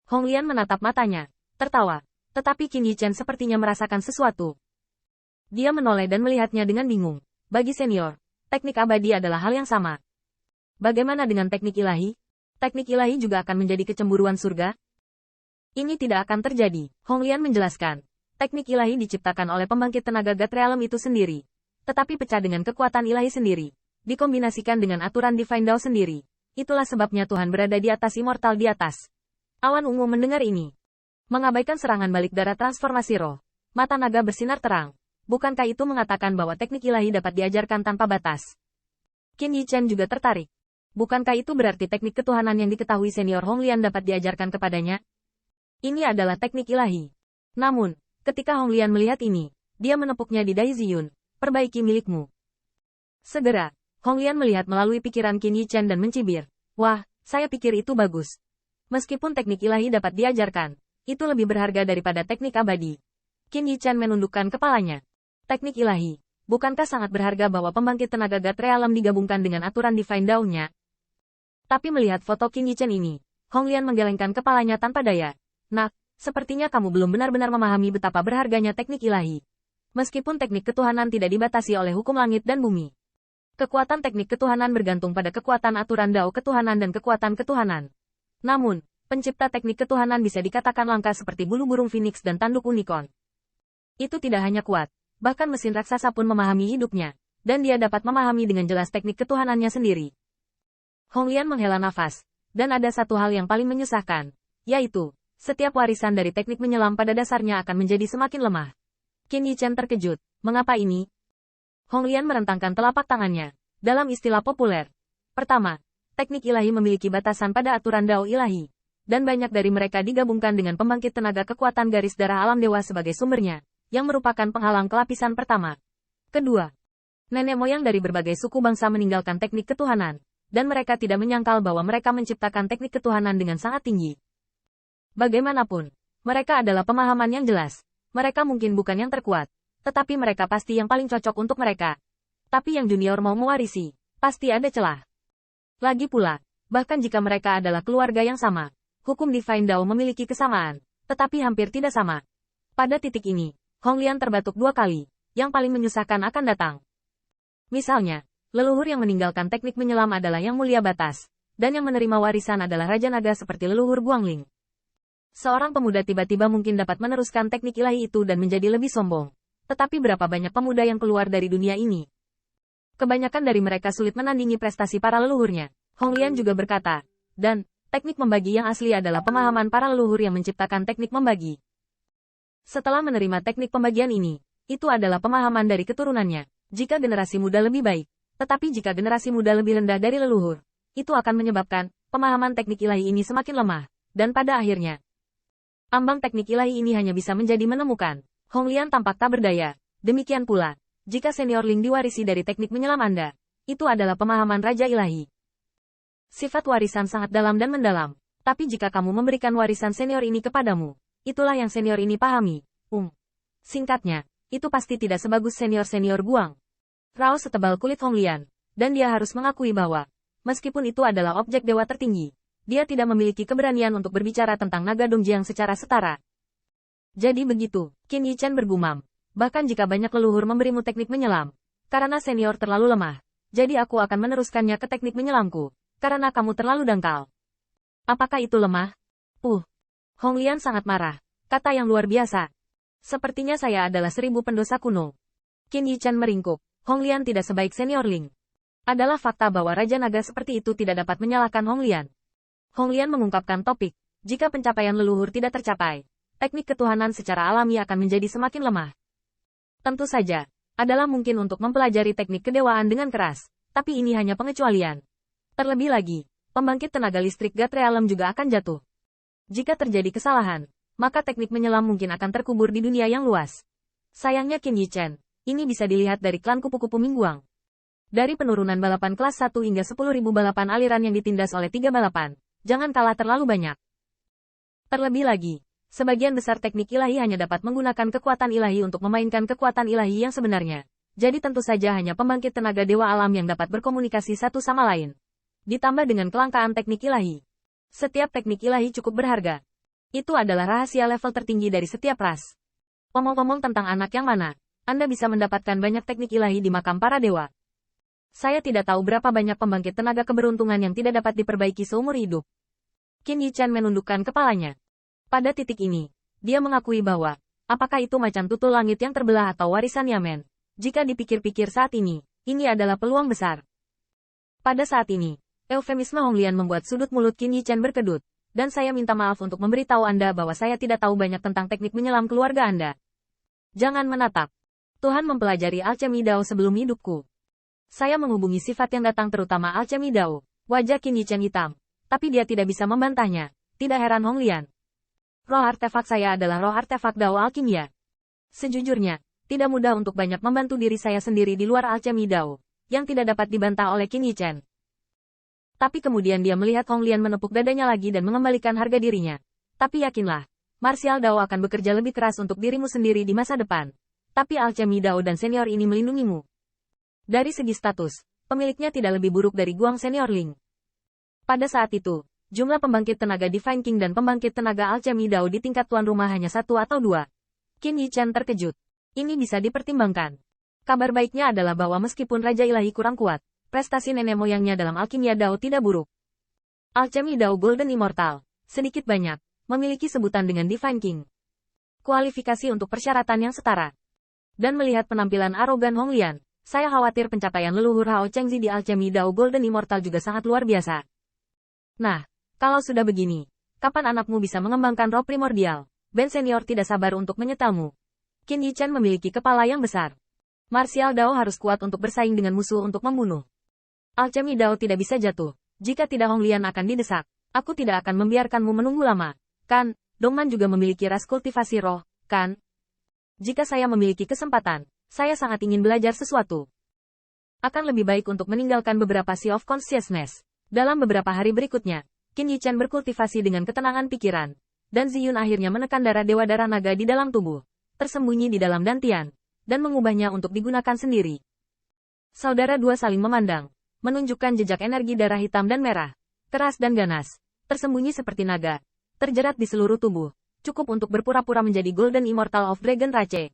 Hong Lian menatap matanya, tertawa. Tetapi Qin Yichen sepertinya merasakan sesuatu. Dia menoleh dan melihatnya dengan bingung. Bagi senior, teknik abadi adalah hal yang sama. Bagaimana dengan teknik ilahi? Teknik ilahi juga akan menjadi kecemburuan surga? Ini tidak akan terjadi, Hong Lian menjelaskan. Teknik ilahi diciptakan oleh pembangkit tenaga God Realm itu sendiri. Tetapi pecah dengan kekuatan ilahi sendiri. Dikombinasikan dengan aturan Divine Dao sendiri. Itulah sebabnya Tuhan berada di atas immortal di atas. Awan ungu mendengar ini. Mengabaikan serangan balik darah transformasi roh. Mata naga bersinar terang. Bukankah itu mengatakan bahwa teknik ilahi dapat diajarkan tanpa batas? Qin Yichen juga tertarik. Bukankah itu berarti teknik ketuhanan yang diketahui senior Hong Lian dapat diajarkan kepadanya? Ini adalah teknik ilahi. Namun, ketika Hong Lian melihat ini, dia menepuknya di Dai Ziyun. Perbaiki milikmu. Segera, Hong Lian melihat melalui pikiran Qin Yichen dan mencibir. Wah, saya pikir itu bagus. Meskipun teknik ilahi dapat diajarkan, itu lebih berharga daripada teknik abadi. Qin Yichen menundukkan kepalanya. Teknik ilahi, bukankah sangat berharga bahwa pembangkit tenaga God Realm digabungkan dengan aturan Divine Dao-nya? Tapi melihat foto Qin Yichen ini, Hong Lian menggelengkan kepalanya tanpa daya. Nak, sepertinya kamu belum benar-benar memahami betapa berharganya teknik ilahi. Meskipun teknik ketuhanan tidak dibatasi oleh hukum langit dan bumi. Kekuatan teknik ketuhanan bergantung pada kekuatan aturan Dao ketuhanan dan kekuatan ketuhanan. Namun, pencipta teknik ketuhanan bisa dikatakan langka seperti bulu burung phoenix dan tanduk unicorn. Itu tidak hanya kuat. Bahkan mesin raksasa pun memahami hidupnya, dan dia dapat memahami dengan jelas teknik ketuhanannya sendiri. Hong Lian menghela nafas, dan ada satu hal yang paling menyusahkan, yaitu, setiap warisan dari teknik menyelam pada dasarnya akan menjadi semakin lemah. Qin Yichen terkejut, mengapa ini? Hong Lian merentangkan telapak tangannya, dalam istilah populer. Pertama, teknik ilahi memiliki batasan pada aturan Dao ilahi, dan banyak dari mereka digabungkan dengan pembangkit tenaga kekuatan garis darah alam dewa sebagai sumbernya, yang merupakan penghalang kelapisan pertama. Kedua, nenek moyang dari berbagai suku bangsa meninggalkan teknik ketuhanan, dan mereka tidak menyangkal bahwa mereka menciptakan teknik ketuhanan dengan sangat tinggi. Bagaimanapun, mereka adalah pemahaman yang jelas. Mereka mungkin bukan yang terkuat, tetapi mereka pasti yang paling cocok untuk mereka. Tapi yang junior mau mewarisi, pasti ada celah. Lagi pula, bahkan jika mereka adalah keluarga yang sama, hukum Divine Dao memiliki kesamaan, tetapi hampir tidak sama. Pada titik ini, Hong Lian terbatuk 2 kali, yang paling menyusahkan akan datang. Misalnya, leluhur yang meninggalkan teknik menyelam adalah yang mulia batas, dan yang menerima warisan adalah Raja Naga seperti leluhur Guangling. Seorang pemuda tiba-tiba mungkin dapat meneruskan teknik ilahi itu dan menjadi lebih sombong. Tetapi berapa banyak pemuda yang keluar dari dunia ini? Kebanyakan dari mereka sulit menandingi prestasi para leluhurnya. Hong Lian juga berkata, dan, teknik membagi yang asli adalah pemahaman para leluhur yang menciptakan teknik membagi. Setelah menerima teknik pembagian ini, itu adalah pemahaman dari keturunannya. Jika generasi muda lebih baik, tetapi jika generasi muda lebih rendah dari leluhur, itu akan menyebabkan pemahaman teknik ilahi ini semakin lemah, dan pada akhirnya, ambang teknik ilahi ini hanya bisa menjadi menemukan. Hong Lian tampak tak berdaya. Demikian pula, jika senior Ling diwarisi dari teknik menyelam Anda, itu adalah pemahaman Raja Ilahi. Sifat warisan sangat dalam dan mendalam, tapi jika kamu memberikan warisan senior ini kepadamu, itulah yang senior ini pahami. Singkatnya, itu pasti tidak sebagus senior-senior Guang. Raos setebal kulit Hong Lian, dan dia harus mengakui bahwa, meskipun itu adalah objek dewa tertinggi, dia tidak memiliki keberanian untuk berbicara tentang naga Dongjiang secara setara. Jadi begitu, Qin Yichen bergumam. Bahkan jika banyak leluhur memberimu teknik menyelam, karena senior terlalu lemah, jadi aku akan meneruskannya ke teknik menyelamku, karena kamu terlalu dangkal. Apakah itu lemah? Hong Lian sangat marah. Kata yang luar biasa. Sepertinya saya adalah 1000 pendosa kuno. Qin Yichen meringkuk. Hong Lian tidak sebaik senior Ling. Adalah fakta bahwa Raja Naga seperti itu tidak dapat menyalahkan Hong Lian. Hong Lian mengungkapkan topik. Jika pencapaian leluhur tidak tercapai, teknik ketuhanan secara alami akan menjadi semakin lemah. Tentu saja, adalah mungkin untuk mempelajari teknik kedewaan dengan keras, tapi ini hanya pengecualian. Terlebih lagi, pembangkit tenaga listrik God Realm juga akan jatuh. Jika terjadi kesalahan, maka teknik menyelam mungkin akan terkubur di dunia yang luas. Sayangnya Qin Yichen, ini bisa dilihat dari klan kupu-kupu Mingguang. Dari penurunan balapan kelas 1 hingga 10.000 balapan aliran yang ditindas oleh 3 balapan, jangan kalah terlalu banyak. Terlebih lagi, sebagian besar teknik ilahi hanya dapat menggunakan kekuatan ilahi untuk memainkan kekuatan ilahi yang sebenarnya. Jadi tentu saja hanya pembangkit tenaga dewa alam yang dapat berkomunikasi satu sama lain. Ditambah dengan kelangkaan teknik ilahi. Setiap teknik ilahi cukup berharga. Itu adalah rahasia level tertinggi dari setiap ras. Omong-omong tentang anak yang mana, Anda bisa mendapatkan banyak teknik ilahi di makam para dewa. Saya tidak tahu berapa banyak pembangkit tenaga keberuntungan yang tidak dapat diperbaiki seumur hidup. Qin Yichan menundukkan kepalanya. Pada titik ini, dia mengakui bahwa, apakah itu macan tutul langit yang terbelah atau warisan Yamen? Jika dipikir-pikir saat ini adalah peluang besar. Pada saat ini, eufemisme Honglian membuat sudut mulut Qin Yichan berkedut, dan saya minta maaf untuk memberitahu Anda bahwa saya tidak tahu banyak tentang teknik menyelam keluarga Anda. Jangan menatap. Tuhan mempelajari alchemy Dao sebelum hidupku. Saya menghubungi sifat yang datang terutama alchemy Dao. Wajah Qin Yichan hitam. Tapi dia tidak bisa membantahnya. Tidak heran Honglian. Roh artefak saya adalah roh artefak Dao Alkimia. Sejujurnya, tidak mudah untuk banyak membantu diri saya sendiri di luar alchemy Dao, yang tidak dapat dibantah oleh Qin Yichan. Tapi kemudian dia melihat Honglian menepuk dadanya lagi dan mengembalikan harga dirinya. Tapi yakinlah, Martial Dao akan bekerja lebih keras untuk dirimu sendiri di masa depan. Tapi alchemy Dao dan senior ini melindungimu. Dari segi status, pemiliknya tidak lebih buruk dari Guang Senior Ling. Pada saat itu, jumlah pembangkit tenaga Divine King dan pembangkit tenaga alchemy Dao di tingkat tuan rumah hanya 1 atau 2. Qin Yichan terkejut. Ini bisa dipertimbangkan. Kabar baiknya adalah bahwa meskipun Raja Ilahi kurang kuat, prestasi nenek moyangnya dalam alkimia Dao tidak buruk. Alchemy Dao Golden Immortal, sedikit banyak, memiliki sebutan dengan Divine King. Kualifikasi untuk persyaratan yang setara. Dan melihat penampilan arogan Honglian, saya khawatir pencapaian leluhur Hao Chengzi di alchemy Dao Golden Immortal juga sangat luar biasa. Nah, kalau sudah begini, kapan anakmu bisa mengembangkan roh primordial? Ben Senior tidak sabar untuk menyetelmu. Qin Yichan memiliki kepala yang besar. Martial Dao harus kuat untuk bersaing dengan musuh untuk membunuh. Alchemy Dao tidak bisa jatuh. Jika tidak Honglian akan didesak. Aku tidak akan membiarkanmu menunggu lama. Kan, Dongman juga memiliki ras kultivasi roh, kan? Jika saya memiliki kesempatan, saya sangat ingin belajar sesuatu. Akan lebih baik untuk meninggalkan beberapa Sea of Consciousness. Dalam beberapa hari berikutnya, Qin Yichan berkultivasi dengan ketenangan pikiran. Dan Ziyun akhirnya menekan darah Dewa Darah Naga di dalam tubuh. Tersembunyi di dalam dantian. Dan mengubahnya untuk digunakan sendiri. Saudara dua saling memandang. Menunjukkan jejak energi darah hitam dan merah. Keras dan ganas. Tersembunyi seperti naga. Terjerat di seluruh tubuh. Cukup untuk berpura-pura menjadi Golden Immortal of Dragon Rache.